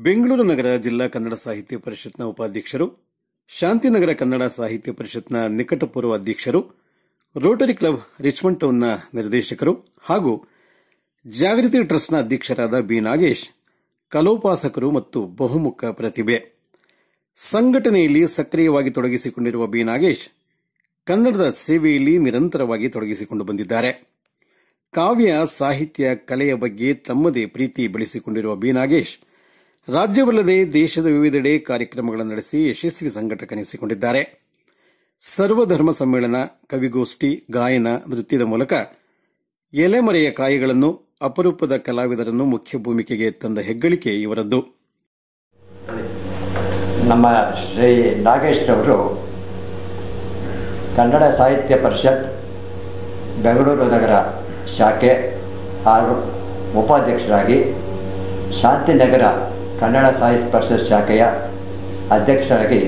ಬೆಂಗಳೂರು ನಗರ ಜಿಲ್ಲಾ ಕನ್ನಡ ಸಾಹಿತ್ಯ ಪರಿಷತ್ನ ಉಪಾಧ್ಯಕ್ಷರು, ಶಾಂತಿನಗರ ಕನ್ನಡ ಸಾಹಿತ್ಯ ಪರಿಷತ್ನ ನಿಕಟಪೂರ್ವ ಅಧ್ಯಕ್ಷರು, ರೋಟರಿ ಕ್ಲಬ್ ರಿಚ್ಮಂಡ್ ಟೌನ್ನ ನಿರ್ದೇಶಕರು ಹಾಗೂ ಜಾಗೃತಿ ಟ್ರಸ್ಟ್ನ ಅಧ್ಯಕ್ಷರಾದ ಬಿ ನಾಗೇಶ್ ಕಲೋಪಾಸಕರು ಮತ್ತು ಬಹುಮುಖ ಪ್ರತಿಭೆ. ಸಂಘಟನೆಯಲ್ಲಿ ಸಕ್ರಿಯವಾಗಿ ತೊಡಗಿಸಿಕೊಂಡಿರುವ ಬಿ ನಾಗೇಶ್ ಕನ್ನಡದ ಸೇವೆಯಲ್ಲಿ ನಿರಂತರವಾಗಿ ತೊಡಗಿಸಿಕೊಂಡು ಬಂದಿದ್ದಾರೆ. ಕಾವ್ಯ, ಸಾಹಿತ್ಯ, ಕಲೆಯ ಬಗ್ಗೆ ತಮ್ಮದೇ ಪ್ರೀತಿ ಬೆಳೆಸಿಕೊಂಡಿರುವ ಬಿ ನಾಗೇಶ್ ರಾಜ್ಯವಲ್ಲದೆ ದೇಶದ ವಿವಿಧೆಡೆ ಕಾರ್ಯಕ್ರಮಗಳನ್ನು ನಡೆಸಿ ಯಶಸ್ವಿ ಸಂಘಟಕನಿಸಿಕೊಂಡಿದ್ದಾರೆ. ಸರ್ವಧರ್ಮ ಸಮ್ಮೇಳನ, ಕವಿಗೋಷ್ಠಿ, ಗಾಯನ, ನೃತ್ಯದ ಮೂಲಕ ಎಲೆಮರೆಯ ಕಾಯಿಗಳನ್ನು, ಅಪರೂಪದ ಕಲಾವಿದರನ್ನು ಮುಖ್ಯ ಭೂಮಿಕೆಗೆ ತಂದ ಹೆಗ್ಗಳಿಕೆ ಇವರದ್ದು. ನಮ್ಮ ಶ್ರೀ ನಾಗೇಶ್ ರವರು ಕನ್ನಡ ಸಾಹಿತ್ಯ ಪರಿಷತ್ ಬೆಂಗಳೂರು ನಗರ ಶಾಖೆ ಹಾಗೂ ಉಪಾಧ್ಯಕ್ಷರಾಗಿ, ಶಾಂತಿನಗರ ಕನ್ನಡ ಸಾಹಿತ್ಯ ಪರಿಷತ್ ಶಾಖೆಯ ಅಧ್ಯಕ್ಷರಾಗಿ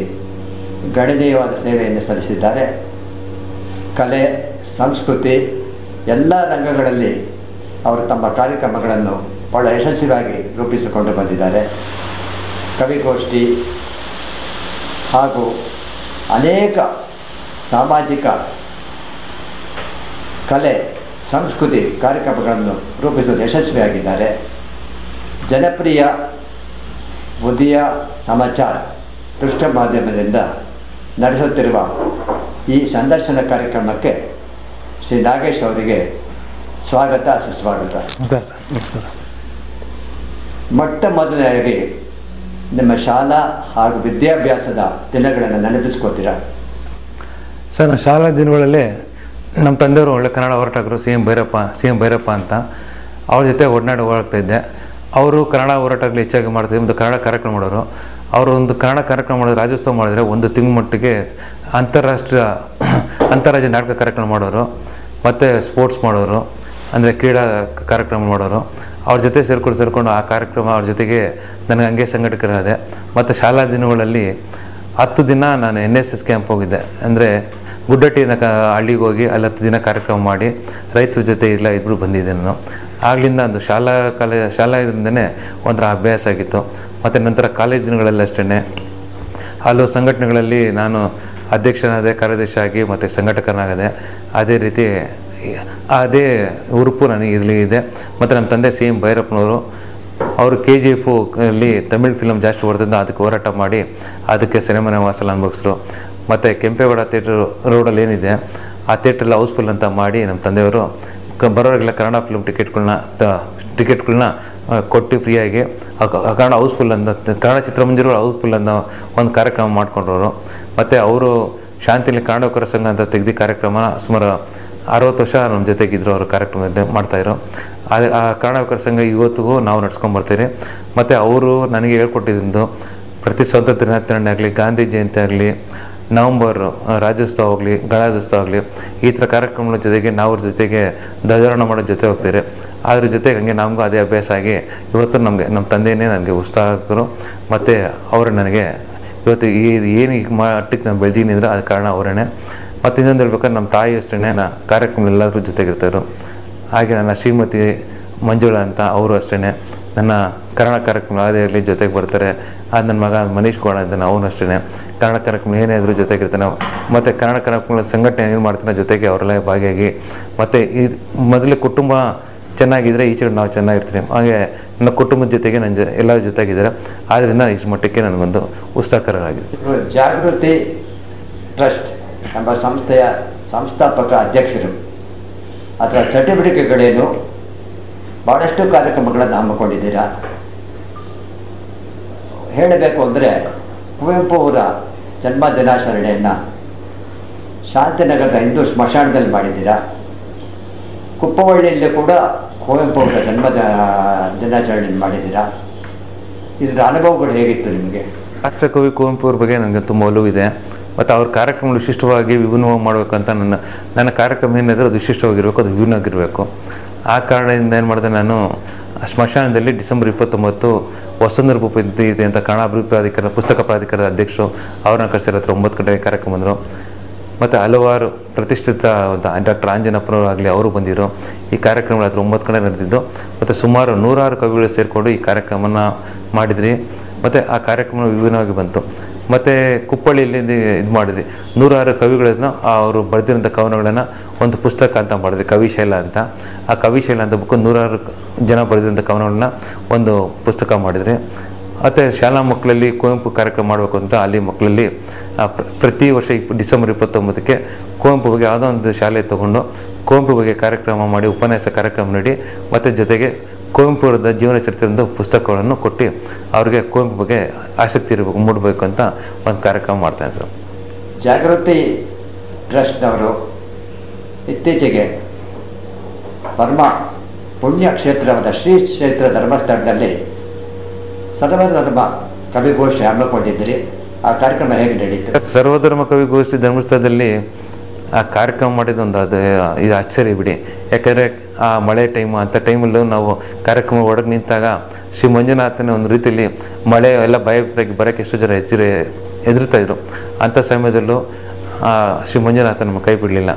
ಗಣನೀಯವಾದ ಸೇವೆಯನ್ನು ಸಲ್ಲಿಸಿದ್ದಾರೆ. ಕಲೆ, ಸಂಸ್ಕೃತಿ ಎಲ್ಲ ರಂಗಗಳಲ್ಲಿ ಅವರು ತಮ್ಮ ಕಾರ್ಯಕ್ರಮಗಳನ್ನು ಬಹಳ ಯಶಸ್ವಿಯಾಗಿ ರೂಪಿಸಿಕೊಂಡು ಬಂದಿದ್ದಾರೆ. ಕವಿಗೋಷ್ಠಿ ಹಾಗೂ ಅನೇಕ ಸಾಮಾಜಿಕ ಕಲೆ, ಸಂಸ್ಕೃತಿ ಕಾರ್ಯಕ್ರಮಗಳನ್ನು ರೂಪಿಸುವುದು ಯಶಸ್ವಿಯಾಗಿದ್ದಾರೆ. ಜನಪ್ರಿಯ ಉದಯ ಸಮಾಚಾರ ದೃಶ್ಯ ಮಾಧ್ಯಮದಿಂದ ನಡೆಸುತ್ತಿರುವ ಈ ಸಂದರ್ಶನ ಕಾರ್ಯಕ್ರಮಕ್ಕೆ ಶ್ರೀ ನಾಗೇಶ್ ಅವರಿಗೆ ಸ್ವಾಗತ, ಸುಸ್ವಾಗತ. ಮೊಟ್ಟ ಮೊದಲನೆಯಾಗಿ ನಿಮ್ಮ ಶಾಲಾ ಹಾಗೂ ವಿದ್ಯಾಭ್ಯಾಸದ ದಿನಗಳನ್ನು ನೆನಪಿಸ್ಕೋತೀರಾ? ಸರ್, ನಾನು ಶಾಲಾ ದಿನಗಳಲ್ಲಿ ನಮ್ಮ ತಂದೆಯವರು ಒಳ್ಳೆ ಕನ್ನಡ ಹೋರಾಟಗಾರರು, ಸಿ ಎಂ ಭೈರಪ್ಪ ಅಂತ, ಅವ್ರ ಜೊತೆ ಒಡನಾಡಿ ಹೋಗ್ತಾ ಇದ್ದೆ. ಅವರು ಕನ್ನಡ ಹೋರಾಟಗಳು ಹೆಚ್ಚಾಗಿ ಮಾಡ್ತಿದ್ರು, ಒಂದು ಕನ್ನಡ ಕಾರ್ಯಕ್ರಮ ಮಾಡೋರು. ಅವರು ಒಂದು ಕನ್ನಡ ಕಾರ್ಯಕ್ರಮ ಮಾಡೋದು, ರಾಜ್ಯೋತ್ಸವ ಮಾಡಿದ್ರೆ ಒಂದು ತಿಂಗಳ ಮಟ್ಟಿಗೆ ಅಂತಾರಾಜ್ಯ ನಾಟಕ ಕಾರ್ಯಕ್ರಮ ಮಾಡೋರು, ಮತ್ತು ಸ್ಪೋರ್ಟ್ಸ್ ಮಾಡೋರು, ಅಂದರೆ ಕ್ರೀಡಾ ಕಾರ್ಯಕ್ರಮ ಮಾಡೋರು. ಅವ್ರ ಜೊತೆ ಸೇರ್ಕೊಂಡು ಆ ಕಾರ್ಯಕ್ರಮ ಅವ್ರ ಜೊತೆಗೆ ನನಗೆ ಹಂಗೆ ಸಂಘಟಕರಾದೆ. ಮತ್ತು ಶಾಲಾ ದಿನಗಳಲ್ಲಿ 10 ದಿನ ನಾನು NSS ಕ್ಯಾಂಪ್ ಹೋಗಿದ್ದೆ. ಅಂದರೆ ಗುಡ್ಡಟ್ಟಿನ ಹಳ್ಳಿಗೆ ಹೋಗಿ ಅಲ್ಲಿ 10 ದಿನ ಕಾರ್ಯಕ್ರಮ ಮಾಡಿ ರೈತರ ಜೊತೆ ಇಬ್ಬರು ಬಂದಿದ್ದೆ ನಾನು. ಆಗಲಿಂದ ಒಂದು ಶಾಲಾ ಇದರಿಂದನೇ ಒಂಥರ ಅಭ್ಯಾಸ ಆಗಿತ್ತು. ಮತ್ತು ನಂತರ ಕಾಲೇಜ್ ದಿನಗಳಲ್ಲಿ ಅಷ್ಟೇ ಹಲವು ಸಂಘಟನೆಗಳಲ್ಲಿ ನಾನು ಅಧ್ಯಕ್ಷನಾದೆ, ಕಾರ್ಯದರ್ಶಿ ಆಗಿ ಮತ್ತು ಸಂಘಟಕನಾಗದೆ. ಅದೇ ರೀತಿ ಅದೇ ಉರುಪು ನನಗೆ ಇಲ್ಲಿ ಇದೆ. ಮತ್ತು ನಮ್ಮ ತಂದೆ ಸಿ ಎಂ ಭೈರಪ್ಪನವರು, ಅವರು KGF ಅಲ್ಲಿ ತಮಿಳ್ ಫಿಲಮ್ ಜಾಸ್ತಿ ಹೊಡೆದಿಂದ ಅದಕ್ಕೆ ಹೋರಾಟ ಮಾಡಿ ಅದಕ್ಕೆ ಸೆರೆಮನೆ ವಾಸಲ ಅನುಭವಿಸಿದ್ರು. ಮತ್ತು ಕೆಂಪೇಗೌಡ ಥಿಯೇಟರ್ ರೋಡಲ್ಲಿ ಏನಿದೆ ಆ ಥಿಯೇಟ್ರಲ್ಲಿ ಹೌಸ್ಫುಲ್ ಅಂತ ಮಾಡಿ ನಮ್ಮ ತಂದೆಯವರು ಬರೋರಿಗೆಲ್ಲ ಕನ್ನಡ ಫಿಲ್ಮ್ ಟಿಕೆಟ್ಗಳನ್ನ ಕೊಟ್ಟು ಫ್ರೀಯಾಗಿ ಕನ್ನಡ ಹೌಸ್ಫುಲ್ ಅಂತ, ಕನ್ನಡ ಚಿತ್ರಮಂದಿರಗಳು ಹೌಸ್ಫುಲ್ ಅನ್ನೋ ಒಂದು ಕಾರ್ಯಕ್ರಮ ಮಾಡ್ಕೊಂಡ್ರವರು. ಮತ್ತು ಅವರು ಶಾಂತಿಲಿ ಕನ್ನಡಕರ ಸಂಘ ಅಂತ ತೆಗೆದು ಕಾರ್ಯಕ್ರಮ ಸುಮಾರು 60 ವರ್ಷ ನಮ್ಮ ಜೊತೆಗಿದ್ರು. ಅವರು ಕಾರ್ಯಕ್ರಮದಲ್ಲಿ ಮಾಡ್ತಾಯಿದ್ರು. ಆ ಕನ್ನಡಕರ ಸಂಘ ಇವತ್ತಿಗೂ ನಾವು ನಡ್ಸ್ಕೊಂಡ್ಬರ್ತೀವಿ. ಮತ್ತು ಅವರು ನನಗೆ ಹೇಳ್ಕೊಟ್ಟಿದ್ದು ಪ್ರತಿ ಸ್ವಾತಂತ್ರ್ಯ ದಿನಾಚರಣೆ ಆಗಲಿ, ಗಾಂಧಿ ಜಯಂತಿ ಆಗಲಿ, ನವಂಬರ್ ರಾಜ್ಯೋತ್ಸವ ಆಗಲಿ, ಗಣರಾಜ್ಯೋತ್ಸವ ಆಗಲಿ, ಈ ಥರ ಕಾರ್ಯಕ್ರಮಗಳ ಜೊತೆಗೆ ನಾವು ಅವ್ರ ಜೊತೆಗೆ ಧ್ವಜಾರೋಹಣ ಮಾಡೋ ಜೊತೆ ಹೋಗ್ತೀರಿ. ಅದ್ರ ಜೊತೆಗೆ ಹಂಗೆ ನಮಗೂ ಅದೇ ಅಭ್ಯಾಸ ಆಗಿ ಇವತ್ತು ನಮ್ಮ ತಂದೆಯೇ ನನಗೆ ಉತ್ಸಾಹಕರು. ಮತ್ತು ಅವರು ನನಗೆ ಇವತ್ತು ಏನು ಈಗ ಮಟ್ಟಕ್ಕೆ ನಾನು ಬೆಳೆದೀನಿದ್ರೆ ಅದು ಕಾರಣ ಅವರೇ. ಮತ್ತು ಇನ್ನೊಂದು ಹೇಳ್ಬೇಕಾದ್ರೆ ನಮ್ಮ ತಾಯಿ ಅಷ್ಟೇ ಕಾರ್ಯಕ್ರಮ ಎಲ್ಲರೂ ಜೊತೆಗಿರ್ತಾಯಿದ್ರು. ಹಾಗೆ ನನ್ನ ಶ್ರೀಮತಿ ಮಂಜುಳಾ ಅಂತ ಅವರು ಅಷ್ಟೇ ನನ್ನ ಕನ್ನಡ ಕಾರ್ಯಕ್ರಮ ಯಾವುದೇ ಜೊತೆಗೆ ಬರ್ತಾರೆ. ಅದು ನನ್ನ ಮಗ ಮನೀಶ್ ಗೌಡ ಅಂತ ಅವನು ಅಷ್ಟೇ ಕನ್ನಡ ಕಾರ್ಯಕ್ರಮ ಏನೇ ಇದ್ರೂ ಜೊತೆಗಿರ್ತಾನೆ. ಮತ್ತು ಕನ್ನಡ ಕಾರ್ಯಕ್ರಮಗಳ ಸಂಘಟನೆ ಏನು ಮಾಡ್ತಾನೆ ಜೊತೆಗೆ ಅವರೆಲ್ಲ ಭಾಗಿಯಾಗಿ. ಮತ್ತು ಈ ಮೊದಲೇ ಕುಟುಂಬ ಚೆನ್ನಾಗಿದ್ದರೆ ಈಚೆ ನಾವು ಚೆನ್ನಾಗಿರ್ತೀವಿ. ಹಾಗೆ ನನ್ನ ಕುಟುಂಬದ ಜೊತೆಗೆ ಎಲ್ಲರ ಜೊತೆಗಿದ್ದಾರೆ. ಆದ್ದರಿಂದ ಇಷ್ಟು ಮಟ್ಟಕ್ಕೆ ನನಗೊಂದು ಉತ್ಸಾಹಕರವಾಗಿದೆ. ಜಾಗೃತಿ ಟ್ರಸ್ಟ್ ಎಂಬ ಸಂಸ್ಥೆಯ ಸಂಸ್ಥಾಪಕ ಅಧ್ಯಕ್ಷರು. ಅದರ ಚಟುವಟಿಕೆಗಳೇನು? ಭಾಳಷ್ಟು ಕಾರ್ಯಕ್ರಮಗಳನ್ನು ಹಮ್ಮಿಕೊಂಡಿದ್ದೀರಾ. ಹೇಳಬೇಕು ಅಂದರೆ ಕುವೆಂಪು ಅವರ ಜನ್ಮ ದಿನಾಚರಣೆಯನ್ನು ಶಾಂತಿನಗರದ ಹಿಂದೂ ಸ್ಮಶಾನದಲ್ಲಿ ಮಾಡಿದ್ದೀರಾ. ಕುಪ್ಪವಳ್ಳಿಯಲ್ಲಿ ಕೂಡ ಕುವೆಂಪು ಅವರ ಜನ್ಮ ದಿನಾಚರಣೆಯನ್ನು ಮಾಡಿದ್ದೀರಾ. ಇದರ ಅನುಭವಗಳು ಹೇಗಿತ್ತು ನಿಮಗೆ? ರಾಷ್ಟ್ರಕವಿ ಕುವೆಂಪು ಅವ್ರ ಬಗ್ಗೆ ನನಗೆ ತುಂಬ ಒಲವಿದೆ. ಮತ್ತು ಅವ್ರ ಕಾರ್ಯಕ್ರಮಗಳು ವಿಶಿಷ್ಟವಾಗಿ ವಿಭಿನ್ನವಾಗಿ ಮಾಡಬೇಕಂತ ನನ್ನ ಕಾರ್ಯಕ್ರಮ ಏನಿದ್ರೆ ಅದು ವಿಶಿಷ್ಟವಾಗಿರಬೇಕು, ಅದು ವಿಭಿನ್ನವಾಗಿರಬೇಕು. ಆ ಕಾರಣದಿಂದ ಏನು ಮಾಡಿದೆ, ನಾನು ಸ್ಮಶಾನದಲ್ಲಿ ಡಿಸೆಂಬರ್ 29 ವಸಂತ ಭೂಪತಿ ಇದೆ ಅಂತ ಕನ್ನಡ ಅಭಿವೃದ್ಧಿ ಪ್ರಾಧಿಕಾರ, ಪುಸ್ತಕ ಪ್ರಾಧಿಕಾರದ ಅಧ್ಯಕ್ಷರು ಅವ್ರನ್ನ ಕರೆಸಿರೋ ಹತ್ರ 9 ಗಂಟೆಗೆ ಕಾರ್ಯಕ್ರಮ ಬಂದರು. ಮತ್ತು ಹಲವಾರು ಪ್ರತಿಷ್ಠಿತ ಡಾಕ್ಟರ್ ಆಂಜನಪ್ಪನವರಾಗಲಿ ಅವರು ಬಂದಿದ್ದರು. ಈ ಕಾರ್ಯಕ್ರಮಗಳು ಹತ್ರ 9 ಕಡೆ ನಡೆದಿದ್ದು. ಮತ್ತು ಸುಮಾರು 100 ಕವಿಗಳು ಸೇರಿಕೊಂಡು ಈ ಕಾರ್ಯಕ್ರಮನ ಮಾಡಿದ್ರಿ. ಮತ್ತು ಆ ಕಾರ್ಯಕ್ರಮ ವಿಭಿನ್ನವಾಗಿ ಬಂತು. ಮತ್ತು ಕುಪ್ಪಳ್ಳಿಯಲ್ಲಿ ಇದು ಮಾಡಿದ್ರಿ, 106 ಕವಿಗಳನ್ನು ಅವರು ಬರೆದಿರೋಂಥ ಕವನಗಳನ್ನು ಒಂದು ಪುಸ್ತಕ ಅಂತ ಮಾಡಿದ್ರಿ, ಕವಿಶೈಲ ಅಂತ. ಆ ಕವಿಶೈಲ ಅಂತ ಬುಕ್ಕು 106 ಜನ ಬರೆದಿರೋಂಥ ಕವನಗಳನ್ನ ಒಂದು ಪುಸ್ತಕ ಮಾಡಿದ್ರಿ. ಮತ್ತು ಶಾಲಾ ಮಕ್ಕಳಲ್ಲಿ ಕುವೆಂಪು ಕಾರ್ಯಕ್ರಮ ಮಾಡಬೇಕು ಅಂತ ಅಲ್ಲಿ ಮಕ್ಕಳಲ್ಲಿ ಪ್ರತಿ ವರ್ಷ ಡಿಸೆಂಬರ್ 29ಕ್ಕೆ ಕುವೆಂಪು ಬಗ್ಗೆ ಯಾವುದೋ ಒಂದು ಶಾಲೆ ತೊಗೊಂಡು ಕುವೆಂಪು ಬಗ್ಗೆ ಕಾರ್ಯಕ್ರಮ ಮಾಡಿ, ಉಪನ್ಯಾಸ ಕಾರ್ಯಕ್ರಮ ನೀಡಿ, ಮತ್ತು ಜೊತೆಗೆ ಕುವೆಂಪು ಅವರದ ಜೀವನ ಚರಿತ್ರೆಯಿಂದ ಪುಸ್ತಕಗಳನ್ನು ಕೊಟ್ಟು ಅವ್ರಿಗೆ ಕುವೆಂಪು ಬಗ್ಗೆ ಆಸಕ್ತಿ ಮೂಡಬೇಕು ಅಂತ ಒಂದು ಕಾರ್ಯಕ್ರಮ ಮಾಡ್ತಾನೆ ಸರ್. ಜಾಗೃತಿ ಟ್ರಸ್ಟ್ನವರು ಇತ್ತೀಚೆಗೆ ಪರಮ ಪುಣ್ಯ ಕ್ಷೇತ್ರವಾದ ಶ್ರೀ ಕ್ಷೇತ್ರ ಧರ್ಮಸ್ಥಳದಲ್ಲಿ ಸರ್ವಧರ್ಮ ಕವಿಗೋಷ್ಠಿ ಹಮ್ಮಿಕೊಂಡಿದ್ದೀರಿ. ಆ ಕಾರ್ಯಕ್ರಮ ಹೇಗೆ ನಡೀತು? ಸರ್ವಧರ್ಮ ಕವಿಗೋಷ್ಠಿ ಧರ್ಮಸ್ಥಳದಲ್ಲಿ ಆ ಕಾರ್ಯಕ್ರಮ ಮಾಡಿದ್ದೊಂದು ಇದು ಆಶ್ಚರ್ಯ ಬಿಡಿ. ಯಾಕೆಂದರೆ ಆ ಮಳೆ ಟೈಮು, ಅಂಥ ಟೈಮಲ್ಲೂ ನಾವು ಕಾರ್ಯಕ್ರಮ ಒಳಗೆ ನಿಂತಾಗ ಶ್ರೀ ಮಂಜುನಾಥನ ಒಂದು ರೀತಿಯಲ್ಲಿ ಮಳೆ ಎಲ್ಲ ಭಯಭೀತರಾಗಿ ಬರೋಕ್ಕೆ ಎಷ್ಟು ಜನ ಹೆದರ್ತಾಯಿದ್ರು. ಅಂಥ ಸಮಯದಲ್ಲೂ ಶ್ರೀ ಮಂಜುನಾಥ ನಮ್ಮ ಕೈ ಬಿಡಲಿಲ್ಲ.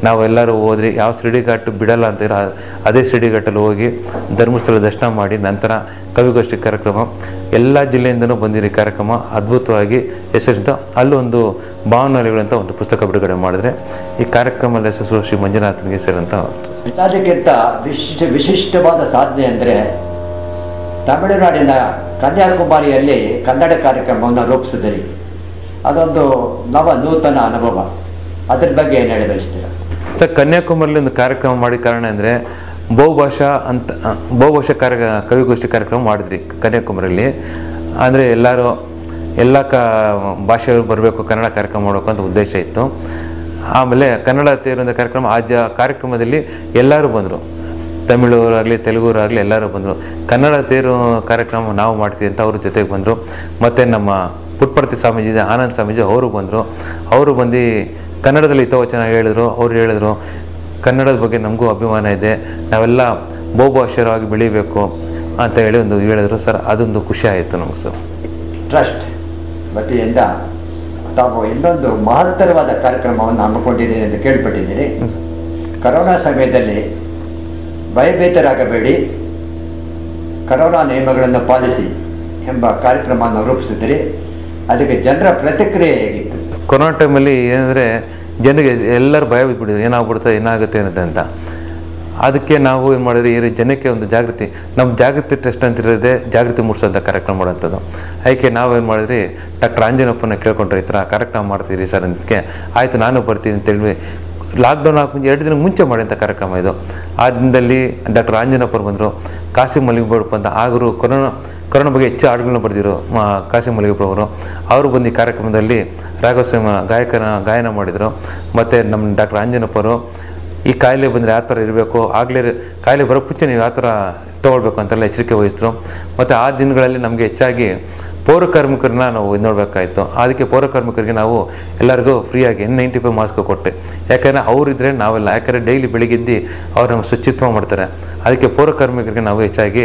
ನಾವೆಲ್ಲರೂ ಹೋದ್ರಿ, ಯಾವ ಶಿರಡಿಘಾಟ್ ಬಿಡಲ್ಲ ಅಂತೀರ ಅದೇ ಶಿರಡಿಘಾಟಲ್ಲಿ ಹೋಗಿ ಧರ್ಮಸ್ಥಳ ದರ್ಶನ ಮಾಡಿ ನಂತರ ಕವಿಗೋಷ್ಠಿ ಕಾರ್ಯಕ್ರಮ ಎಲ್ಲ ಜಿಲ್ಲೆಯಿಂದನೂ ಬಂದಿರೋ ಕಾರ್ಯಕ್ರಮ ಅದ್ಭುತವಾಗಿ ಯಶಸ್ಸಿತ. ಅಲ್ಲೊಂದು ಭಾವನಾಲೆಗಳಂತ ಒಂದು ಪುಸ್ತಕ ಬಿಡುಗಡೆ ಮಾಡಿದ್ರೆ ಈ ಕಾರ್ಯಕ್ರಮದ ಹೆಸರು ಶ್ರೀ ಮಂಜುನಾಥನಿಗೆ ಸೇರಂತ. ಅದಕ್ಕಿಂತ ವಿಶಿಷ್ಟವಾದ ಸಾಧನೆ ಅಂದರೆ ತಮಿಳುನಾಡಿನ ಕನ್ಯಾಕುಮಾರಿಯಲ್ಲಿ ಕನ್ನಡ ಕಾರ್ಯಕ್ರಮವನ್ನು ರೂಪಿಸಿದ್ರಿ. ಅದೊಂದು ನೂತನ ಅನುಭವ. ಅದ್ರ ಬಗ್ಗೆ ಏನು ಹೇಳಿ ಬಯಸ್ತೀರ ಸರ್? ಕನ್ಯಾಕುಮಾರಿಲಿ ಒಂದು ಕಾರ್ಯಕ್ರಮ ಮಾಡಿದ ಕಾರಣ ಅಂದರೆ ಬಹುಭಾಷಾ ಕವಿಗೋಷ್ಠಿ ಕಾರ್ಯಕ್ರಮ ಮಾಡಿದ್ರಿ ಕನ್ಯಾಕುಮಾರಿಯಲ್ಲಿ. ಅಂದರೆ ಎಲ್ಲ ಭಾಷೆಯವರು ಬರಬೇಕು, ಕನ್ನಡ ಕಾರ್ಯಕ್ರಮ ಮಾಡಬೇಕು ಅಂತ ಉದ್ದೇಶ ಇತ್ತು. ಆಮೇಲೆ ಕನ್ನಡ ತೇರುವಂಥ ಕಾರ್ಯಕ್ರಮ ಕಾರ್ಯಕ್ರಮದಲ್ಲಿ ಎಲ್ಲರೂ ಬಂದರು, ತಮಿಳವರಾಗಲಿ ತೆಲುಗುವರಾಗಲಿ ಎಲ್ಲರೂ ಬಂದರು. ಕನ್ನಡ ತೇರು ಕಾರ್ಯಕ್ರಮ ನಾವು ಮಾಡ್ತೀವಿ ಅಂತ ಅವ್ರ ಜೊತೆಗೆ ಬಂದರು. ಮತ್ತು ನಮ್ಮ ಪುಟ್ಪರ್ತಿ ಸ್ವಾಮೀಜಿ ಆನಂದ್ ಸ್ವಾಮೀಜಿ ಅವರು ಬಂದರು. ಅವರು ಬಂದು ಕನ್ನಡದಲ್ಲಿ ಹಿತವಚನ ಹೇಳಿದ್ರು. ಅವ್ರು ಹೇಳಿದ್ರು, ಕನ್ನಡದ ಬಗ್ಗೆ ನಮಗೂ ಅಭಿಮಾನ ಇದೆ, ನಾವೆಲ್ಲ ಬಹುಭಾಷೆಯರಾಗಿ ಬೆಳಿಬೇಕು ಅಂತ ಹೇಳಿ ಒಂದು ಹೇಳಿದ್ರು ಸರ್. ಅದೊಂದು ಖುಷಿ ಆಯಿತು ನಮಗೆ ಸರ್. ಟ್ರಸ್ಟ್ ವತಿಯಿಂದ ತಾವು ಇನ್ನೊಂದು ಮಹತ್ತರವಾದ ಕಾರ್ಯಕ್ರಮವನ್ನು ಹಮ್ಮಿಕೊಂಡಿದ್ದೀನಿ ಎಂದು ಕೇಳ್ಪಟ್ಟಿದ್ದೀರಿ. ಕರೋನಾ ಸಮಯದಲ್ಲಿ ಭಯಭೀತರಾಗಬೇಡಿ, ಕರೋನಾ ನಿಯಮಗಳನ್ನು ಪಾಲಿಸಿ ಎಂಬ ಕಾರ್ಯಕ್ರಮವನ್ನು ರೂಪಿಸಿದಿರಿ. ಅದಕ್ಕೆ ಜನರ ಪ್ರತಿಕ್ರಿಯೆ ಹೇಗಿತ್ತು? ಕೊರೋನಾ ಟೈಮಲ್ಲಿ ಏನಂದರೆ ಜನರಿಗೆ ಎಲ್ಲರೂ ಭಯ ಬಿದ್ದುಬಿಟ್ಟಿದ್ರು, ಏನಾಗುತ್ತೆ ಅನ್ನೋದು ಅಂತ. ಅದಕ್ಕೆ ನಾವು ಏನು ಮಾಡಿದ್ರಿ, ಜನಕ್ಕೆ ಒಂದು ಜಾಗೃತಿ, ನಮ್ಮ ಜಾಗೃತಿ ಟ್ರಸ್ಟ್ ಅಂತಿರೋದೇ ಜಾಗೃತಿ ಮೂಡಿಸೋಂಥ ಕಾರ್ಯಕ್ರಮ ಮಾಡೋಂಥದ್ದು. ಅದಕ್ಕೆ ನಾವೇನು ಮಾಡಿದ್ರಿ, ಡಾಕ್ಟರ್ ಆಂಜನಪ್ಪನ ಕೇಳ್ಕೊಂಡ್ರೆ ಈ ಥರ ಕಾರ್ಯಕ್ರಮ ಮಾಡ್ತೀರಿ ಸರ್ ಅಂದಕ್ಕೆ, ಆಯಿತು ನಾನು ಬರ್ತೀನಿ ಅಂತೇಳಿ ಲಾಕ್ಡೌನ್ ಮುಂಚೆ 2 ದಿನ ಮುಂಚೆ ಮಾಡಿದಂಥ ಕಾರ್ಯಕ್ರಮ ಇದು. ಆ ದಿನದಲ್ಲಿ ಡಾಕ್ಟರ್ ಆಂಜನಪ್ಪರು ಬಂದರು, ಕಾಸಿಂ ಮಲ್ಲಿಗಪ್ಪ ಅಂತ ಆಗರು ಕರೋನಾ ಬಗ್ಗೆ ಹೆಚ್ಚು ಹಾಡುಗಳನ್ನ ಬರೆದಿರು ಕಾಸಿಂ ಮಲ್ಲಿಗಪ್ಪ ಅವರು ಬಂದು ಈ ಕಾರ್ಯಕ್ರಮದಲ್ಲಿ ರಾಘವಸ್ವಾಮಿ ಗಾಯನ ಮಾಡಿದರು. ಮತ್ತು ನಮ್ಮ ಡಾಕ್ಟರ್ ಆಂಜನಪ್ಪರು ಈ ಕಾಯಿಲೆ ಬಂದರೆ ಯಾವ ಥರ ಇರಬೇಕು, ಆಗಲೇ ಕಾಯಿಲೆ ಬರೋ ಮುಂಚೆ ನೀವು ಯಾವ ಥರ ತೊಗೊಳ್ಬೇಕು ಅಂತೆಲ್ಲ ಎಚ್ಚರಿಕೆ ವಹಿಸಿದ್ರು. ಮತ್ತು ಆ ದಿನಗಳಲ್ಲಿ ನಮಗೆ ಹೆಚ್ಚಾಗಿ ಪೌರಕಾರ್ಮಿಕರನ್ನ ನಾವು ನೋಡಬೇಕಾಯಿತು. ಅದಕ್ಕೆ ಪೌರಕಾರ್ಮಿಕರಿಗೆ ನಾವು ಎಲ್ಲರಿಗೂ ಫ್ರೀಯಾಗಿ N95 ಮಾಸ್ಕ್ ಕೊಟ್ಟೆ. ಯಾಕೆಂದರೆ ಅವರಿದ್ದರೆ ನಾವೆಲ್ಲ, ಯಾಕೆಂದರೆ ಡೈಲಿ ಬೆಳಿಗ್ಗೆದ್ದು ಅವ್ರು ನಮ್ಮ ಶುಚಿತ್ವ ಮಾಡ್ತಾರೆ. ಅದಕ್ಕೆ ಪೌರಕಾರ್ಮಿಕರಿಗೆ ನಾವು ಹೆಚ್ಚಾಗಿ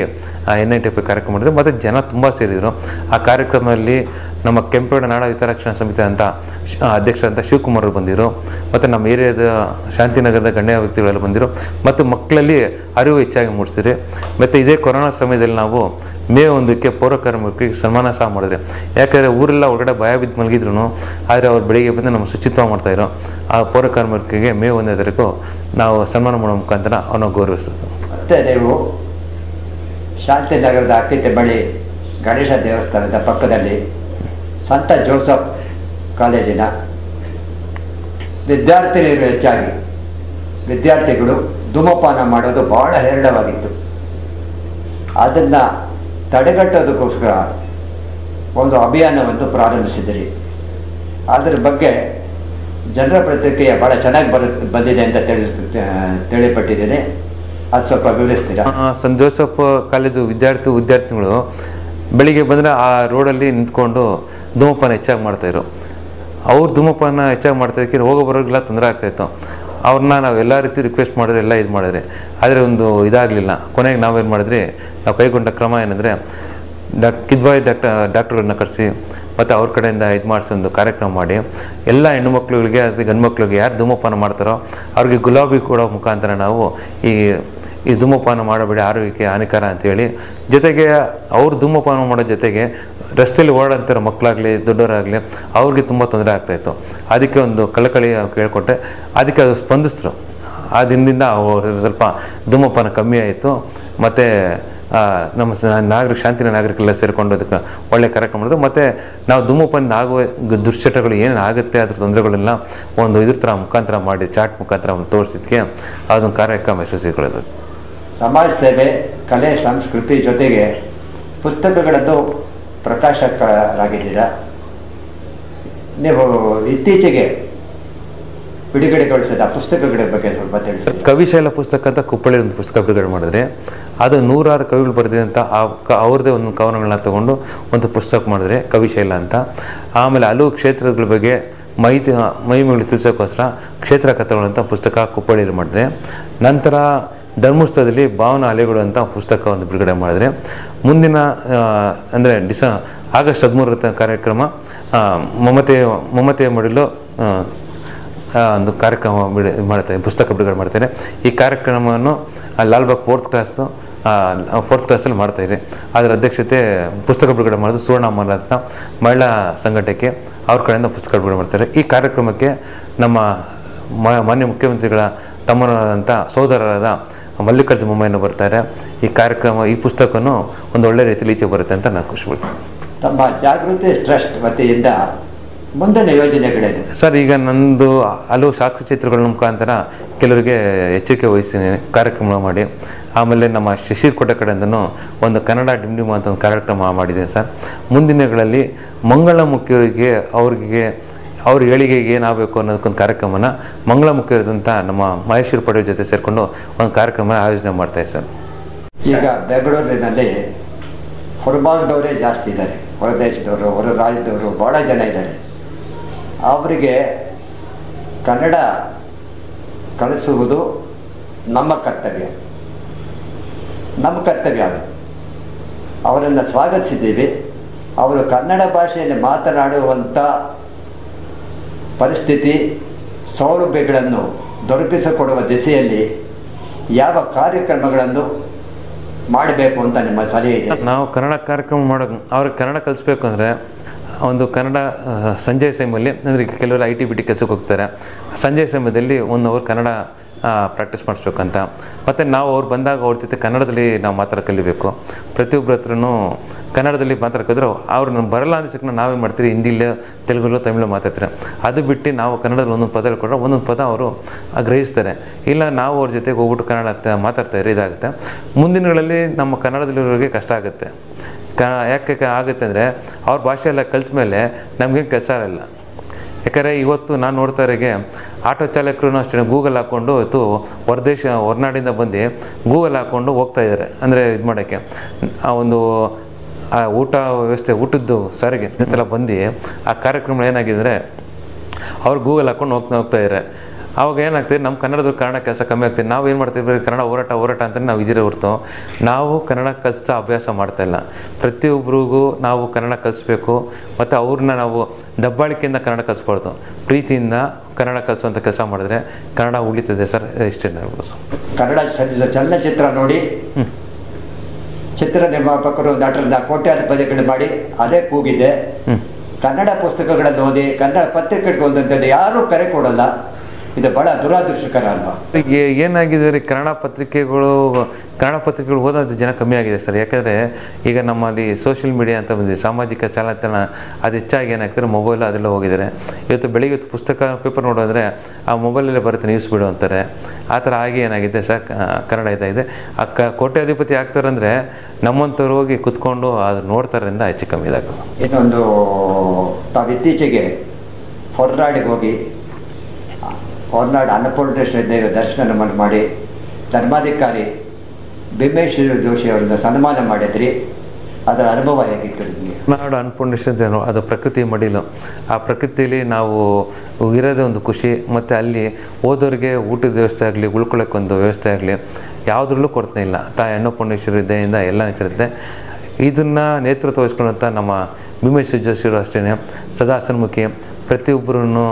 N95 ಕಾರ್ಯಕ್ರಮ ಮಾಡಿದ್ರು. ಮತ್ತು ಜನ ತುಂಬ ಸೇರಿದರು. ಆ ಕಾರ್ಯಕ್ರಮದಲ್ಲಿ ನಮ್ಮ ಕೆಂಪೇಗೌಡ ನಾಡ ಹಿತರಕ್ಷಣಾ ಸಮಿತಿ ಅಂತ ಅಧ್ಯಕ್ಷರಂತ ಶಿವಕುಮಾರ್ ಬಂದಿರು. ಮತ್ತು ನಮ್ಮ ಏರಿಯಾದ ಶಾಂತಿನಗರದ ಗಣ್ಯ ವ್ಯಕ್ತಿಗಳೆಲ್ಲ ಬಂದಿರು. ಮತ್ತು ಮಕ್ಕಳಲ್ಲಿ ಅರಿವು ಹೆಚ್ಚಾಗಿ ಮೂಡಿಸ್ತೀರಿ. ಮತ್ತು ಇದೇ ಕೊರೋನಾ ಸಮಯದಲ್ಲಿ ನಾವು ಮೇ 1ಕ್ಕೆ ಪೌರಕಾರ್ಮಿಕರಿಗೆ ಸನ್ಮಾನ ಸಹ ಮಾಡಿದ್ರೆ. ಯಾಕೆಂದರೆ ಊರೆಲ್ಲ ಒಳಗಡೆ ಭಯ ಬಿದ್ದು ಮಲಗಿದ್ರು, ಆದರೆ ಅವ್ರು ಬೆಳಿಗ್ಗೆ ಬಂದು ನಮ್ಮ ಶುಚಿತ್ವ ಮಾಡ್ತಾಯಿದ್ರು. ಆ ಪೌರಕಾರ್ಮಿಕರಿಗೆ ಮೇ 1ನೇ ತಾರೀಕು ನಾವು ಸನ್ಮಾನ ಮಾಡೋ ಮುಖಾಂತರ ಅವನ್ನ ಗೌರವಿಸ್ತೀವಿ. ಮತ್ತು ನೀವು ಶಾಂತಿನಗರದ ಅಕ್ಕಿತೆ ಬಳಿ ಗಣೇಶ ದೇವಸ್ಥಾನದ ಪಕ್ಕದಲ್ಲಿ ಸಂತ ಜೋಸಫ್ ಕಾಲೇಜಿನ ವಿದ್ಯಾರ್ಥಿಗಳು ಧೂಮಪಾನ ಮಾಡೋದು ಬಹಳ ಹೇರಳವಾಗಿತ್ತು. ಅದನ್ನು ತಡೆಗಟ್ಟೋದಕ್ಕೋಸ್ಕರ ಒಂದು ಅಭಿಯಾನವನ್ನು ಪ್ರಾರಂಭಿಸಿದಿರಿ. ಅದರ ಬಗ್ಗೆ ಜನರ ಪ್ರತಿಕ್ರಿಯೆ ಭಾಳ ಚೆನ್ನಾಗಿ ಬಂದಿದೆ ಅಂತ ತಿಳಿಪಟ್ಟಿದ್ದೇನೆ. ಅದು ಸ್ವಲ್ಪ ವಿವರಿಸ್ತೀರಾ? ಸಂತ ಜೋಸಫ್ ಕಾಲೇಜು ವಿದ್ಯಾರ್ಥಿಗಳು ಬೆಳಿಗ್ಗೆ ಬಂದರೆ ಆ ರೋಡಲ್ಲಿ ನಿಂತ್ಕೊಂಡು ಧೂಮಪಾನ ಹೆಚ್ಚಾಗಿ ಮಾಡ್ತಾಯಿದ್ರು. ಅವ್ರು ಧೂಮಪಾನ ಹೆಚ್ಚಾಗಿ ಮಾಡ್ತಾಯಿದ್ದಕ್ಕೆ ಹೋಗೋ ಬರೋರಿಗೆಲ್ಲ ತೊಂದರೆ ಆಗ್ತಾಯಿತ್ತು. ಅವ್ರನ್ನ ನಾವು ಎಲ್ಲ ರೀತಿ ರಿಕ್ವೆಸ್ಟ್ ಮಾಡಿದ್ರೆ ಎಲ್ಲ ಇದು ಮಾಡಿದ್ರೆ, ಆದರೆ ಒಂದು ಇದಾಗಲಿಲ್ಲ. ಕೊನೆಗೆ ನಾವೇನು ಮಾಡಿದ್ರಿ, ನಾವು ಕೈಗೊಂಡ ಕ್ರಮ ಏನಂದರೆ ಕಿದ್ವಾಯಿ ಡಾಕ್ಟರ್ಗಳನ್ನ ಕರೆಸಿ ಮತ್ತು ಅವ್ರ ಕಡೆಯಿಂದ ಇದು ಮಾಡಿಸಿ ಒಂದು ಕಾರ್ಯಕ್ರಮ ಮಾಡಿ ಎಲ್ಲ ಹೆಣ್ಣು ಮಕ್ಕಳುಗಳಿಗೆ ಅಥವಾ ಗಂಡು ಮಕ್ಕಳಿಗೆ ಯಾರು ಧೂಮಪಾನ ಮಾಡ್ತಾರೋ ಅವ್ರಿಗೆ ಗುಲಾಬಿ ಕೊಡೋ ಮುಖಾಂತರ ನಾವು ಈ ಧೂಮಪಾನ ಮಾಡಬೇಡಿ, ಆರೋಗ್ಯಕ್ಕೆ ಹಾನಿಕರ ಅಂಥೇಳಿ, ಜೊತೆಗೆ ಅವ್ರು ಧೂಮಪಾನ ಮಾಡೋ ಜೊತೆಗೆ ರಸ್ತೆಯಲ್ಲಿ ಓಡಾಡ್ತಿರೋ ಮಕ್ಕಳಾಗಲಿ ದೊಡ್ಡವರಾಗಲಿ ಅವ್ರಿಗೆ ತುಂಬ ತೊಂದರೆ ಆಗ್ತಾಯಿತ್ತು. ಅದಕ್ಕೆ ಒಂದು ಕಳಕಳಿ ಕೇಳಿಕೊಟ್ಟೆ, ಅದಕ್ಕೆ ಅದು ಸ್ಪಂದಿಸಿದ್ರು. ಆ ದಿನದಿಂದ ಅವರು ಸ್ವಲ್ಪ ಧೂಮಪಾನ ಕಮ್ಮಿ ಆಯಿತು. ಮತ್ತು ನಮ್ಮ ಶಾಂತಿನ ನಾಗರಿಕರೆಲ್ಲ ಸೇರಿಕೊಂಡು ಅದಕ್ಕೆ ಒಳ್ಳೆ ಕಾರ್ಯಕ್ರಮ ಮಾಡಿದ್ರು. ಮತ್ತು ನಾವು ಧೂಮಪಾನದಿಂದ ಆಗುವ ದುಶ್ಚಟಗಳು ಏನೇನು ಆಗುತ್ತೆ ಅದ್ರ ತೊಂದರೆಗಳೆಲ್ಲ ಒಂದು ಇದ್ರ ಥರ ಮುಖಾಂತರ ಮಾಡಿ ಚಾಟ್ ಮುಖಾಂತರ ತೋರಿಸಿದ್ದಕ್ಕೆ ಅದೊಂದು ಕಾರ್ಯಕ್ರಮ ಯಶಸ್ವಿಗೊಳ್ಳೋದು. ಸಮಾಜ ಸೇವೆ, ಕಲೆ, ಸಂಸ್ಕೃತಿ ಜೊತೆಗೆ ಪುಸ್ತಕಗಳದ್ದು ಪ್ರಕಾಶಕರಾಗಿದ್ದೀರಾ. ನೀವು ಇತ್ತೀಚೆಗೆ ಬಿಡುಗಡೆಗೊಳಿಸಿದ ಪುಸ್ತಕಗಳ ಬಗ್ಗೆ ಸ್ವಲ್ಪ ತಿಳಿಸಿ. ಕವಿಶೈಲ ಪುಸ್ತಕ ಅಂತ ಕುಪ್ಪಳ್ಳಿ ಒಂದು ಪುಸ್ತಕ ಬಿಡುಗಡೆ ಮಾಡಿದ್ರೆ, ಅದು 106 ಕವಿಗಳು ಬರೆದಿದ್ದಂಥ ಅವ್ರದ್ದೇ ಒಂದು ಕವನಗಳನ್ನ ತಗೊಂಡು ಒಂದು ಪುಸ್ತಕ ಮಾಡಿದ್ರೆ ಕವಿಶೈಲ ಅಂತ. ಆಮೇಲೆ ಹಲವು ಕ್ಷೇತ್ರಗಳ ಬಗ್ಗೆ ಮಹಿಮೆಗಳು ತಿಳಿಸೋಕ್ಕೋಸ್ಕರ ಕ್ಷೇತ್ರ ಕಥೆಗಳಂತ ಪುಸ್ತಕ ಕುಪ್ಪಳ್ಳಿಯಲ್ಲಿ ಮಾಡಿದ್ರೆ. ನಂತರ ಧರ್ಮಸ್ಥಳದಲ್ಲಿ ಭಾವನಾ ಅಲೆಗಳು ಅಂತ ಪುಸ್ತಕ ಒಂದು ಬಿಡುಗಡೆ ಮಾಡಿದ್ರೆ. ಮುಂದಿನ ಅಂದರೆ ಆಗಸ್ಟ್ 13 ಕಾರ್ಯಕ್ರಮ ಮಮತೆಯ ಮಡಿಲು ಒಂದು ಕಾರ್ಯಕ್ರಮ ಮಾಡ್ತಾರೆ, ಪುಸ್ತಕ ಬಿಡುಗಡೆ ಮಾಡ್ತಾರೆ. ಈ ಕಾರ್ಯಕ್ರಮವನ್ನು ಲಾಲ್ಬಾಗ್ 4th ಕ್ಲಾಸಲ್ಲಿ ಮಾಡ್ತಾಯಿದೆ. ಅದರ ಅಧ್ಯಕ್ಷತೆ ಪುಸ್ತಕ ಬಿಡುಗಡೆ ಮಾಡೋದು ಸುವರ್ಣಮಲ ಅಂತ ಮಹಿಳಾ ಸಂಘಟನೆಗೆ ಅವ್ರ ಕಡೆಯಿಂದ ಪುಸ್ತಕ ಬಿಡುಗಡೆ ಮಾಡ್ತಾರೆ. ಈ ಕಾರ್ಯಕ್ರಮಕ್ಕೆ ನಮ್ಮ ಮಾನ್ಯ ಮುಖ್ಯಮಂತ್ರಿಗಳ ತಮ್ಮನಾದಂಥ ಸೋದರರಾದ ಮಲ್ಲಿಕಾರ್ಜುನ ಬೊಮ್ಮಾಯಿಯವರು ಬರ್ತಾರೆ. ಈ ಪುಸ್ತಕನೂ ಒಂದು ಒಳ್ಳೆ ರೀತಿಯಲ್ಲಿ ಈಚೆ ಬರುತ್ತೆ ಅಂತ ನಾನು ಖುಷಿಪಡ್ತೀನಿ. ತಮ್ಮ ಜಾಗೃತಿ ಟ್ರಸ್ಟ್ ವತಿಯಿಂದ ಮುಂದಿನ ಯೋಜನೆಗಳಿದೆ ಸರ್? ಈಗ ನಂದು ಹಲವು ಸಾಕ್ಷ್ಯಚಿತ್ರಗಳ ಮುಖಾಂತರ ಕೆಲವರಿಗೆ ಎಚ್ಚರಿಕೆ ವಹಿಸ್ತೀನಿ ಕಾರ್ಯಕ್ರಮ ಮಾಡಿ. ಆಮೇಲೆ ನಮ್ಮ ಶಿಶಿರ್ಕೋಟೆ ಕಡೆಯಿಂದನೂ ಒಂದು ಕನ್ನಡ ಡಿಮ್ಡಿಮ್ ಅಂತ ಒಂದು ಕಾರ್ಯಕ್ರಮ ಮಾಡಿದ್ದೀನಿ ಸರ್. ಮುಂದಿನಗಳಲ್ಲಿ ಮಂಗಳಮುಖಿಯವರಿಗೆ ಅವ್ರ ಏಳಿಗೆಗೆ ಏನಾಗಬೇಕು ಅನ್ನೋದಕ್ಕೊಂದು ಕಾರ್ಯಕ್ರಮನ ಮಂಗಳಮುಖಿಯಾದಂಥ ನಮ್ಮ ಮಹೇಶ್ವರ ಪಟೇಲ್ ಜೊತೆ ಸೇರಿಕೊಂಡು ಒಂದು ಕಾರ್ಯಕ್ರಮ ಆಯೋಜನೆ ಮಾಡ್ತಾಯಿದೆ ಸರ್. ಈಗ ಬೆಂಗಳೂರಿನಲ್ಲಿ ಹೊರಭಾಗದವರೇ ಜಾಸ್ತಿ ಇದ್ದಾರೆ, ಹೊರ ದೇಶದವರು, ಹೊರ ರಾಜ್ಯದವರು ಭಾಳ ಜನ ಇದ್ದಾರೆ. ಅವರಿಗೆ ಕನ್ನಡ ಕಲಿಸುವುದು ನಮ್ಮ ಕರ್ತವ್ಯ ಅದು. ಅವರನ್ನು ಸ್ವಾಗತಿಸಿದ್ದೀವಿ. ಅವರು ಕನ್ನಡ ಭಾಷೆಯಲ್ಲಿ ಮಾತನಾಡುವಂಥ ಪರಿಸ್ಥಿತಿ, ಸೌಲಭ್ಯಗಳನ್ನು ದೊರಕಿಸಿಕೊಡುವ ದಿಸೆಯಲ್ಲಿ ಯಾವ ಕಾರ್ಯಕ್ರಮಗಳನ್ನು ಮಾಡಬೇಕು ಅಂತ ನಿಮ್ಮ ಸಲಹೆ ಇದೆ? ನಾವು ಕನ್ನಡ ಕಾರ್ಯಕ್ರಮ ಅವ್ರಿಗೆ ಕನ್ನಡ ಕಲಿಸ್ಬೇಕು ಅಂದರೆ ಒಂದು ಕನ್ನಡ ಸಂಜೆ ಟೈಮಲ್ಲಿ, ಅಂದರೆ ಕೆಲವರು IT ಕೆಲಸಕ್ಕೆ ಹೋಗ್ತಾರೆ, ಸಂಜೆ ಸಮಯದಲ್ಲಿ 1 ಅವರ್ ಕನ್ನಡ ಪ್ರಾಕ್ಟೀಸ್ ಮಾಡಿಸ್ಬೇಕಂತ. ಮತ್ತು ನಾವು ಅವ್ರು ಬಂದಾಗ ಅವ್ರ ಜೊತೆ ಕನ್ನಡದಲ್ಲಿ ನಾವು ಮಾತಾಡೋ ಕಲಿಬೇಕು. ಪ್ರತಿಯೊಬ್ಬರ ಹತ್ರನೂ ಕನ್ನಡದಲ್ಲಿ ಮಾತಾಡ್ಕಿದ್ರೆ ಅವ್ರು ನಮ್ಗೆ ಬರಲ್ಲ ಅಂದಿಸಕ್ಕೆ ನಾವೇನು ಮಾಡ್ತೀವಿ, ಹಿಂದಿಲೇ, ತೆಲುಗಲ್ಲೋ, ತಮಿಳೋ ಮಾತಾಡ್ತಾರೆ. ಅದು ಬಿಟ್ಟು ನಾವು ಕನ್ನಡದಲ್ಲಿ ಒಂದೊಂದು ಪದ ಹೇಳ್ಕೊಂಡ್ರೆ ಒಂದೊಂದು ಪದ ಅವರು ಗ್ರಹಿಸ್ತಾರೆ. ಇಲ್ಲ ನಾವು ಅವ್ರ ಜೊತೆಗೆ ಹೋಗ್ಬಿಟ್ಟು ಕನ್ನಡ ಮಾತಾಡ್ತಾರೆ, ಇದಾಗುತ್ತೆ. ಮುಂದಿನಗಳಲ್ಲಿ ನಮ್ಮ ಕನ್ನಡದಲ್ಲಿರೋರಿಗೆ ಕಷ್ಟ ಆಗುತ್ತೆ. ಯಾಕೆ ಆಗುತ್ತೆ ಅಂದರೆ ಅವ್ರ ಭಾಷೆಯೆಲ್ಲ ಕಲ್ತ ಮೇಲೆ ನಮಗೇನು ಕೆಲಸ ಇರಲ್ಲ. ಯಾಕಂದರೆ ಇವತ್ತು ನಾನು ನೋಡ್ತಾ ಇರೋಗೆ ಆಟೋ ಚಾಲಕರು ಅಷ್ಟೇ ಗೂಗಲ್ ಹಾಕ್ಕೊಂಡು ಹೊರನಾಡಿಂದ ಬಂದು ಗೂಗಲ್ ಹಾಕ್ಕೊಂಡು ಹೋಗ್ತಾಯಿದ್ದಾರೆ. ಅಂದರೆ ಇದು ಮಾಡೋಕ್ಕೆ ಒಂದು ಊಟ ವ್ಯವಸ್ಥೆ, ಊಟದ್ದು ಸಾರಿಗೆ ಎಲ್ಲ ಬಂದು ಆ ಕಾರ್ಯಕ್ರಮ ಏನಾಗಿದ್ರೆ ಅವ್ರು ಗೂಗಲ್ ಹಾಕ್ಕೊಂಡು ಹೋಗ್ತಾಯಿದ್ದಾರೆ. ಆವಾಗ ಏನಾಗ್ತದೆ, ನಮ್ಮ ಕನ್ನಡದವ್ರು ಕನ್ನಡ ಕೆಲಸ ಕಮ್ಮಿ ಆಗ್ತದೆ. ನಾವು ಏನು ಮಾಡ್ತೀವಿ, ಕನ್ನಡ ಹೋರಾಟ ಅಂತಲೇ ನಾವು ಇದಿರೋ ಹೊರತು ನಾವು ಕನ್ನಡ ಕಲಿಸೋ ಅಭ್ಯಾಸ ಮಾಡ್ತಾಯಿಲ್ಲ. ಪ್ರತಿಯೊಬ್ಬರಿಗೂ ನಾವು ಕನ್ನಡ ಕಲಿಸ್ಬೇಕು. ಮತ್ತು ಅವ್ರನ್ನ ನಾವು ದಬ್ಬಾಳಿಕೆಯಿಂದ ಕನ್ನಡ ಕಲಿಸ್ಬಾರ್ದು, ಪ್ರೀತಿಯಿಂದ ಕನ್ನಡ ಕಲಿಸುವಂಥ ಕೆಲಸ ಮಾಡಿದ್ರೆ ಕನ್ನಡ ಉಳಿತದೆ ಸರ್. ಇಷ್ಟೇ ಹೇಳ್ಬೋದು ಸರ್. ಕನ್ನಡ ಚಲನಚಿತ್ರ ನೋಡಿ ಚಿತ್ರ ನಿರ್ಮಾಪಕರು ನಟರನ್ನ ಕೋಟ್ಯಾಧಿಪತಿಗಳು ಮಾಡಿ ಅದೇ ಕೂಗಿದೆ. ಕನ್ನಡ ಪುಸ್ತಕಗಳನ್ನು ಓದಿ, ಕನ್ನಡ ಪತ್ರಿಕೆಗೆ ಓದಂಥದ್ದು ಯಾರೂ ಕರೆ ಕೊಡಲ್ಲ. ಇದು ಬಹಳ ದುರಾದೃಷ್ಟಕರ ಅಲ್ವಾ? ಏನಾಗಿದೆ ರೀ, ಕನ್ನಡ ಪತ್ರಿಕೆಗಳು ಓದೋದು ಜನ ಕಮ್ಮಿ ಆಗಿದೆ ಸರ್. ಯಾಕಂದರೆ ಈಗ ನಮ್ಮಲ್ಲಿ ಸೋಷಿಯಲ್ ಮೀಡಿಯಾ ಅಂತ ಬಂದಿದೆ, ಸಾಮಾಜಿಕ ಜಾಲತಾಣ, ಅದು ಹೆಚ್ಚಾಗಿ ಏನಾಗ್ತಾರೆ, ಮೊಬೈಲ್ ಅದೆಲ್ಲ ಹೋಗಿದ್ದಾರೆ. ಬೆಳಿಗ್ಗೆ ಪುಸ್ತಕ ಪೇಪರ್ ನೋಡೋದ್ರೆ ಆ ಮೊಬೈಲಲ್ಲೇ ಬರುತ್ತೆ, ನ್ಯೂಸ್ ಬಿಡು ಅಂತಾರೆ. ಆ ಥರ ಆಗಿ ಏನಾಗಿದೆ ಸರ್, ಕನ್ನಡ ಇದಾಗಿದೆ. ಕೋಟ್ಯಾಧಿಪತಿ ಆಗ್ತಾರಂದರೆ ನಮ್ಮಂಥವ್ರು ಹೋಗಿ ಕುತ್ಕೊಂಡು ಅದು ನೋಡ್ತಾರಿಂದ ಹೆಚ್ಚು ಕಮ್ಮಿ ಇದಾಗ್ತದೆ ಸರ್. ಇನ್ನೊಂದು, ತಾವು ಇತ್ತೀಚೆಗೆ ಹೊರನಾಡಿಗೆ ಹೋಗಿ ಹೊರನಾಡು ಅನ್ನಪೂರ್ಣೇಶ್ವರಿ ದೇವಿ ದರ್ಶನ ಮಾಡಿ ಧರ್ಮಾಧಿಕಾರಿ ಭೀಮೇಶ್ವರ ಜೋಶಿ ಅವರನ್ನು ಸನ್ಮಾನ ಮಾಡಿದ್ರಿ. ಅದರ ಅನುಭವ ಹೇಗಿತ್ತು ನಿಮಗೆ? ನಾಡು ಅನ್ನಪೂರ್ಣೇಶ್ವರಿ ಅದು ಪ್ರಕೃತಿ ಮಡಿಲು. ಆ ಪ್ರಕೃತಿಯಲ್ಲಿ ನಾವು ಇರೋದೇ ಒಂದು ಖುಷಿ. ಮತ್ತು ಅಲ್ಲಿ ಹೋದವ್ರಿಗೆ ಊಟದ ವ್ಯವಸ್ಥೆ ಆಗಲಿ, ಉಳ್ಕೊಳ್ಳೋಕೆ ಒಂದು ವ್ಯವಸ್ಥೆ ಆಗಲಿ, ಯಾವುದ್ರಲ್ಲೂ ಕೊರತೆ ಇಲ್ಲ. ತಾಯಿ ಅನ್ನಪೂರ್ಣೇಶ್ವರಿ ದಯೆಯಿಂದ ಎಲ್ಲ ನೆಚ್ಚಿರುತ್ತೆ. ಇದನ್ನು ನೇತೃತ್ವ ವಹಿಸ್ಕೊಂಡಂಥ ನಮ್ಮ ಭೀಮೇಶ್ವರ ಜೋಶಿಯವರು ಅಷ್ಟೇ ಸದಾ ಸನ್ಮುಖಿ. ಪ್ರತಿಯೊಬ್ಬರನ್ನು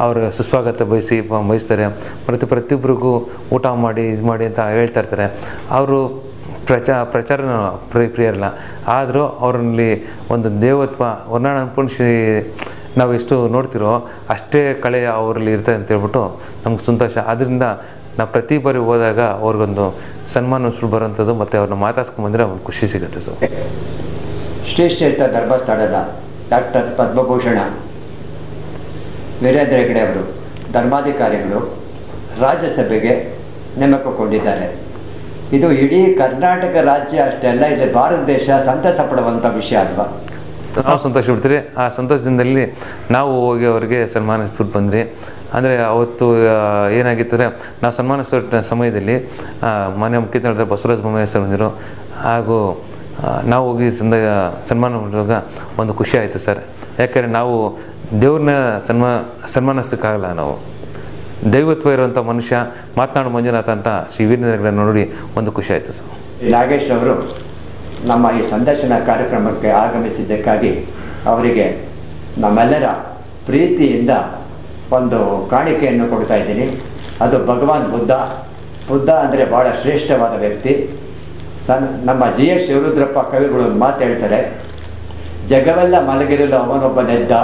ಅವರು ಸುಸ್ವಾಗತ ಬಯಸ್ತಾರೆ. ಪ್ರತಿಯೊಬ್ಬರಿಗೂ ಊಟ ಮಾಡಿ ಇದು ಮಾಡಿ ಅಂತ ಹೇಳ್ತಾ ಇರ್ತಾರೆ. ಅವರು ಪ್ರಚಾರ ಪ್ರಿಯರಲ್ಲ. ಆದರೂ ಅವರಲ್ಲಿ ಒಂದು ದೇವತ್ವ ವರ್ಣಾಣ ಪುಣ್ಸಿ ನಾವು ಎಷ್ಟು ನೋಡ್ತಿರೋ ಅಷ್ಟೇ ಕಳೆ ಅವರಲ್ಲಿ ಇರ್ತದೆ ಅಂತ ಹೇಳ್ಬಿಟ್ಟು ನಮ್ಗೆ ಸಂತೋಷ. ಅದರಿಂದ ನಾವು ಪ್ರತಿ ಬಾರಿ ಹೋದಾಗ ಅವ್ರಿಗೊಂದು ಸನ್ಮಾನ ಬರೋಂಥದ್ದು ಮತ್ತು ಅವ್ರನ್ನ ಮಾತಾಡ್ಸ್ಕೊಂಬಂದರೆ ಅವ್ರಿಗೆ ಖುಷಿ ಸಿಗುತ್ತೆ ಸರ್. ಶ್ರೀಕ್ಷೇತ್ರ ಧರ್ಮಸ್ಥಳದ ಡಾಕ್ಟರ್ ಪದ್ಮಭೂಷಣ ವೀರೇಂದ್ರ ಹೆಗಡೆ ಅವರು ಧರ್ಮಾಧಿಕಾರಿಗಳು ರಾಜ್ಯಸಭೆಗೆ ನೇಮಕಗೊಂಡಿದ್ದಾರೆ. ಇದು ಇಡೀ ಕರ್ನಾಟಕ ರಾಜ್ಯ ಅಷ್ಟೇ ಅಲ್ಲ, ಇಲ್ಲಿ ಭಾರತ ದೇಶ ಸಂತಸ ಪಡುವಂಥ ವಿಷಯ ಅಲ್ವಾ? ನಾವು ಸಂತೋಷ ಪಡ್ತೀರಿ. ಆ ಸಂತೋಷದಿಂದಲ್ಲಿ ನಾವು ಹೋಗಿ ಅವರಿಗೆ ಸನ್ಮಾನಿಸ್ಬಿಟ್ಟು ಬಂದ್ರಿ. ಅಂದರೆ ಅವತ್ತು ಏನಾಗಿತ್ತು ಅಂದರೆ ನಾವು ಸನ್ಮಾನಿಸೋ ಸಮಯದಲ್ಲಿ ಮಾನ್ಯ ಮುಖ್ಯಮಂತ್ರಿ ಬಸವರಾಜ ಬೊಮ್ಮಾಯಿ ಸರ್ ಬಂದಿರು. ಹಾಗೂ ನಾವು ಹೋಗಿ ಸನ್ಮಾನ ಮಾಡುವಾಗ ಒಂದು ಖುಷಿ ಆಯಿತು ಸರ್. ಯಾಕೆಂದರೆ ನಾವು ದೇವ್ರನ್ನ ಸನ್ಮಾನಿಸೋಕ್ಕಾಗಲ್ಲ, ನಾವು ದೈವತ್ವ ಇರುವಂಥ ಮನುಷ್ಯ ಮಾತನಾಡು ಮಂಜುನಾಥ ಅಂತ ಶ್ರೀ ವೀರೇಂದ್ರ ನೋಡಿ ಒಂದು ಖುಷಿ ಆಯಿತು ಸರ್. ನಾಗೇಶ್ ಅವರು ನಮ್ಮ ಈ ಸಂದರ್ಶನ ಕಾರ್ಯಕ್ರಮಕ್ಕೆ ಆಗಮಿಸಿದ್ದಕ್ಕಾಗಿ ಅವರಿಗೆ ನಮ್ಮೆಲ್ಲರ ಪ್ರೀತಿಯಿಂದ ಒಂದು ಕಾಣಿಕೆಯನ್ನು ಕೊಡ್ತಾ ಇದ್ದೀನಿ. ಅದು ಭಗವಾನ್ ಬುದ್ಧ ಅಂದರೆ ಭಾಳ ಶ್ರೇಷ್ಠವಾದ ವ್ಯಕ್ತಿ. ನಮ್ಮ GS ಶಿವರುದ್ರಪ್ಪ ಕವಿಗಳು ಮಾತು ಹೇಳ್ತಾರೆ, ಜಗವೆಲ್ಲ ಮಲಗಿರಲು ಅವನೊಬ್ಬನೆದ್ದ,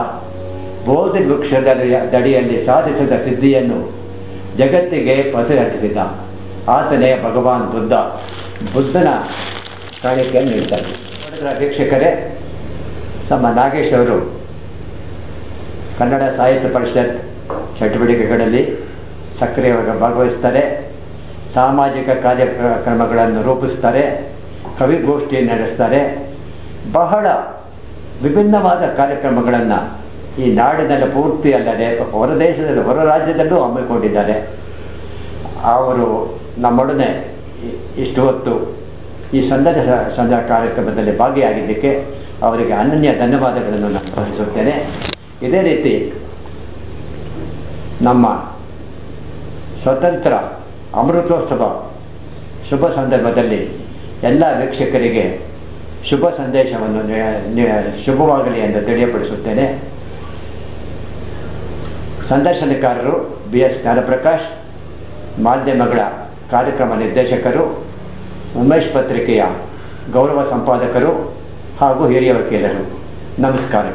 ಬೋಧಿ ವೃಕ್ಷದ ದಡಿಯಲ್ಲಿ ಸಾಧಿಸಿದ ಸಿದ್ಧಿಯನ್ನು ಜಗತ್ತಿಗೆ ಪಸರಿಸಿದ, ಆತನೇ ಭಗವಾನ್ ಬುದ್ಧನ ಕಾಣಿಕೆಯನ್ನು ನೀಡ್ತಾರೆ. ವೀಕ್ಷಕರೇ, ನಮ್ಮ ನಾಗೇಶ್ ಅವರು ಕನ್ನಡ ಸಾಹಿತ್ಯ ಪರಿಷತ್ ಚಟುವಟಿಕೆಗಳಲ್ಲಿ ಸಕ್ರಿಯವಾಗಿ ಭಾಗವಹಿಸ್ತಾರೆ, ಸಾಮಾಜಿಕ ಕಾರ್ಯಕ್ರಮಗಳನ್ನು ರೂಪಿಸ್ತಾರೆ, ಕವಿಗೋಷ್ಠಿ ನಡೆಸ್ತಾರೆ. ಬಹಳ ವಿಭಿನ್ನವಾದ ಕಾರ್ಯಕ್ರಮಗಳನ್ನು ಈ ನಾಡಿನಲ್ಲಿ ಪೂರ್ತಿ ಅಲ್ಲದೆ ಹೊರ ದೇಶದಲ್ಲಿ ಹೊರ ರಾಜ್ಯದಲ್ಲೂ ಹಮ್ಮಿಕೊಂಡಿದ್ದಾರೆ. ಅವರು ನಮ್ಮೊಡನೆ ಇಷ್ಟು ಹೊತ್ತು ಈ ಸಂದರ್ಶನ ಕಾರ್ಯಕ್ರಮದಲ್ಲಿ ಭಾಗಿಯಾಗಿದ್ದಕ್ಕೆ ಅವರಿಗೆ ಅನನ್ಯ ಧನ್ಯವಾದಗಳನ್ನು ನಾನು ಸಲ್ಲಿಸುತ್ತೇನೆ. ಇದೇ ರೀತಿ ನಮ್ಮ ಸ್ವತಂತ್ರ ಅಮೃತೋತ್ಸವ ಶುಭ ಸಂದರ್ಭದಲ್ಲಿ ಎಲ್ಲ ವೀಕ್ಷಕರಿಗೆ ಶುಭ ಸಂದೇಶವನ್ನು ಶುಭವಾಗಲಿ ಎಂದು ತಿಳಿಯಪಡಿಸುತ್ತೇನೆ. ಸಂದರ್ಶನಕಾರರು BS ಜ್ಞಾನಪ್ರಕಾಶ್, ಮಾಧ್ಯಮಗಳ ಕಾರ್ಯಕ್ರಮ ನಿರ್ದೇಶಕರು, ಉಮೇಶ್ ಪತ್ರಿಕೆಯ ಗೌರವ ಸಂಪಾದಕರು ಹಾಗೂ ಹಿರಿಯ ವಕೀಲರು. ನಮಸ್ಕಾರ.